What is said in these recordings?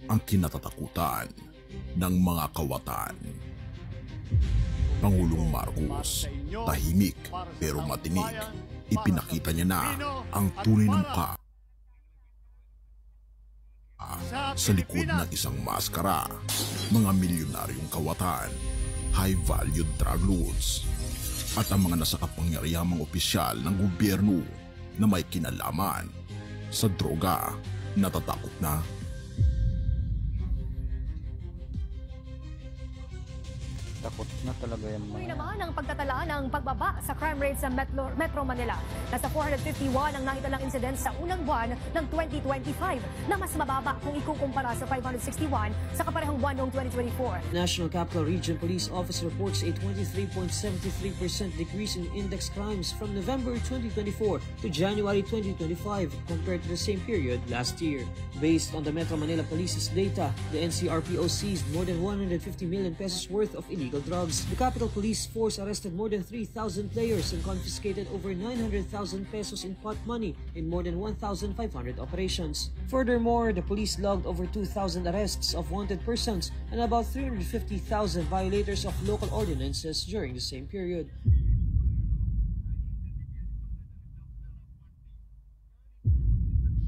ang kinatatakutan ng mga kawatan. Pangulong Marcos, tahimik pero matinik, ipinakita niya na ang tunay na mukha sa likod ng isang maskara. Mga milyonaryong kawatan, high-valued drug lords, at ang mga nasa kapangyarihang opisyal ng gobyerno na may kinalaman sa droga. Natatakot na. Takot na talaga yan. Muli naman ang pagtatala ng pagbaba sa crime rate sa Metro Manila. Nasa 451 ang nakitalang incident sa unang buwan ng 2025 na mas mababa kung ikukumpara sa 561 sa kaparehong buwan noong 2024. National Capital Region Police Office reports a 23.73% decrease in index crimes from November 2024 to January 2025 compared to the same period last year. Based on the Metro Manila Police's data, the NCRPO seized more than 150 million pesos worth of illegal drugs. The Capital Police Force arrested more than 3,000 players and confiscated over 900,000 pesos in pot money in more than 1,500 operations. Furthermore, the police logged over 2,000 arrests of wanted persons and about 350,000 violators of local ordinances during the same period.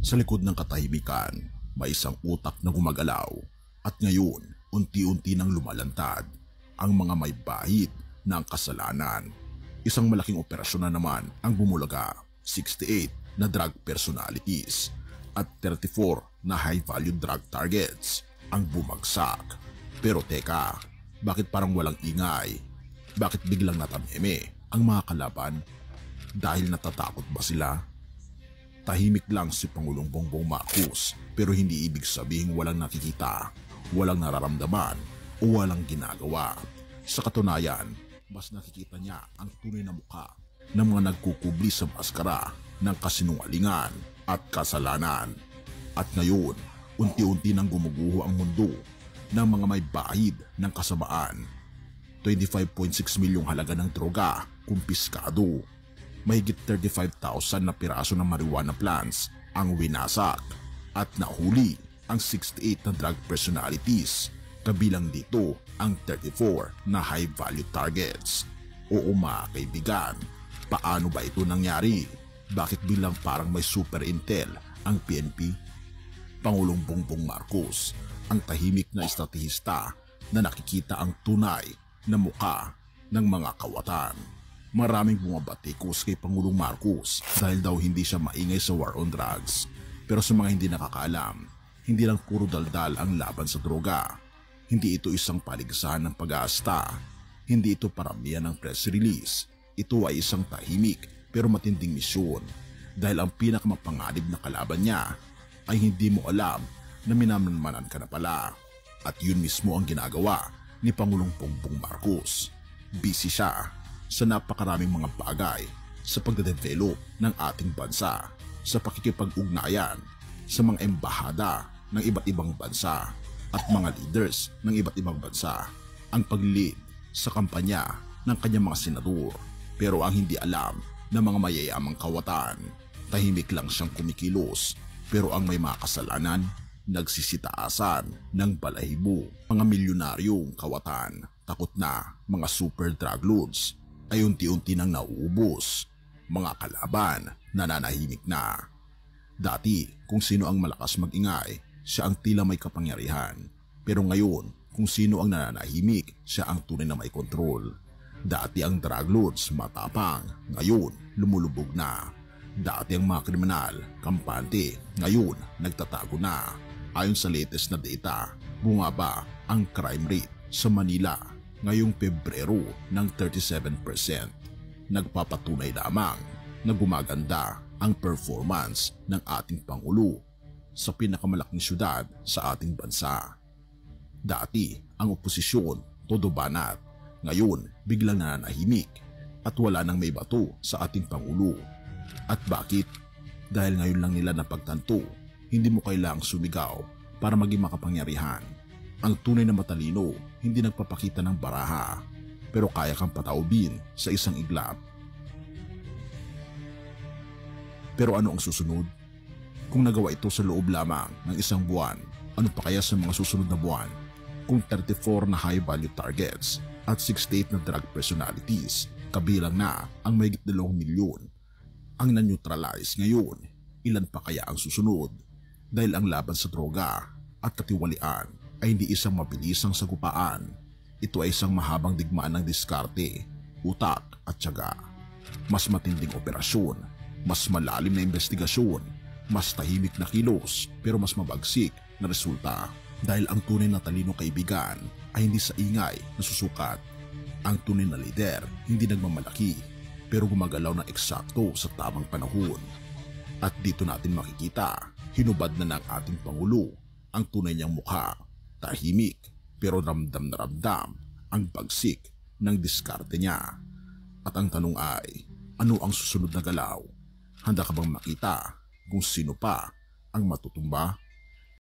Sa likod ng katahimikan, may isang utak na gumagalaw at ngayon unti-unti nang lumalantad ang mga may bahid ng kasalanan. Isang malaking operasyon na naman ang bumulaga, 68 na drug personalities at 34 na high-value drug targets ang bumagsak. Pero teka, bakit parang walang ingay? Bakit biglang natameme ang mga kalaban? Dahil natatakot ba sila? Tahimik lang si Pangulong Bongbong Marcos, pero hindi ibig sabihin walang nakikita, walang nararamdaman o walang ginagawa. Sa katunayan, mas nakikita niya ang tunay na mukha ng mga nagkukubli sa maskara ng kasinungalingan at kasalanan. At ngayon, unti-unti nang gumuguho ang mundo ng mga may bahid ng kasamaan. 25.6 milyong halaga ng droga kumpiskado. Mahigit 35,000 na piraso ng marijuana plants ang winasak at nahuli ang 68 na drug personalities. Kabilang dito ang 34 na high-value targets. Oo mga kaibigan, paano ba ito nangyari? Bakit bilang parang may super intel ang PNP? Pangulong Bongbong Marcos, ang tahimik na estratehista na nakikita ang tunay na mukha ng mga kawatan. Maraming bumabatikos kay Pangulong Marcos dahil daw hindi siya maingay sa war on drugs. Pero sa mga hindi nakakaalam, hindi lang puro daldal ang laban sa droga. Hindi ito isang paligsahan ng pag-aasta. Hindi ito paramihan ng press release. Ito ay isang tahimik pero matinding misyon. Dahil ang pinakamapanganib na kalaban niya ay hindi mo alam na minamanmanan ka na pala. At yun mismo ang ginagawa ni Pangulong Bongbong Marcos. Busy siya sa napakaraming mga bagay sa pagdedevelop ng ating bansa, sa pakikipag-ugnayan sa mga embahada ng iba't ibang bansa at mga leaders ng iba't ibang bansa, ang pag-lead sa kampanya ng kanyang mga senador. Pero ang hindi alam ng mga mayayamang kawatan, tahimik lang siyang kumikilos, pero ang may mga kasalanan, nagsisitaasan ng balahibo. Mga milyonaryong kawatan, takot na mga super drug lords ay unti-unti nang nauubos. Mga kalaban nananahimik na. Dati kung sino ang malakas mag-ingay, siya ang tila may kapangyarihan. Pero ngayon kung sino ang nananahimik, siya ang tunay na may kontrol. Dati ang drug lords matapang, ngayon lumulubog na. Dati ang mga kriminal, kampante, ngayon nagtatago na. Ayon sa latest na data, bumaba ang crime rate sa Manila ngayong Pebrero ng 37%. Nagpapatunay lamang na gumaganda ang performance ng ating Pangulo sa pinakamalaking syudad sa ating bansa. Dati ang oposisyon todo banat, ngayon biglang nananahimik at wala nang may bato sa ating Pangulo. At bakit? Dahil ngayon lang nila napagtanto, hindi mo kailangang sumigaw para maging makapangyarihan. Ang tunay na matalino hindi nagpapakita ng baraha, pero kaya kang pataubin sa isang iglap. Pero ano ang susunod? Kung nagawa ito sa loob lamang ng isang buwan Ano pa kaya sa mga susunod na buwan kung 34 na high-value targets at 68 na drug personalities, kabilang na ang mahigit 2 milyon, ang na-neutralize ngayon? Ilan pa kaya ang susunod? Dahil ang laban sa droga at katiwalian ay hindi isang mabilisang sagupaan. Ito ay isang mahabang digmaan ng diskarte, utak at tiyaga. Mas matinding operasyon, mas malalim na investigasyon, mas tahimik na kilos pero mas mabagsik na resulta. Dahil ang tunay na talino, kaibigan, ay hindi sa ingay nasusukat. Ang tunay na lider hindi nagmamalaki pero gumagalaw na eksakto sa tamang panahon. At dito natin makikita, hinubad na ng ating Pangulo ang tunay niyang mukha. Tahimik pero ramdam na ramdam ang bagsik ng diskarte niya. At ang tanong ay, ano ang susunod na galaw? Handa ka bang makita kung sino pa ang matutumba?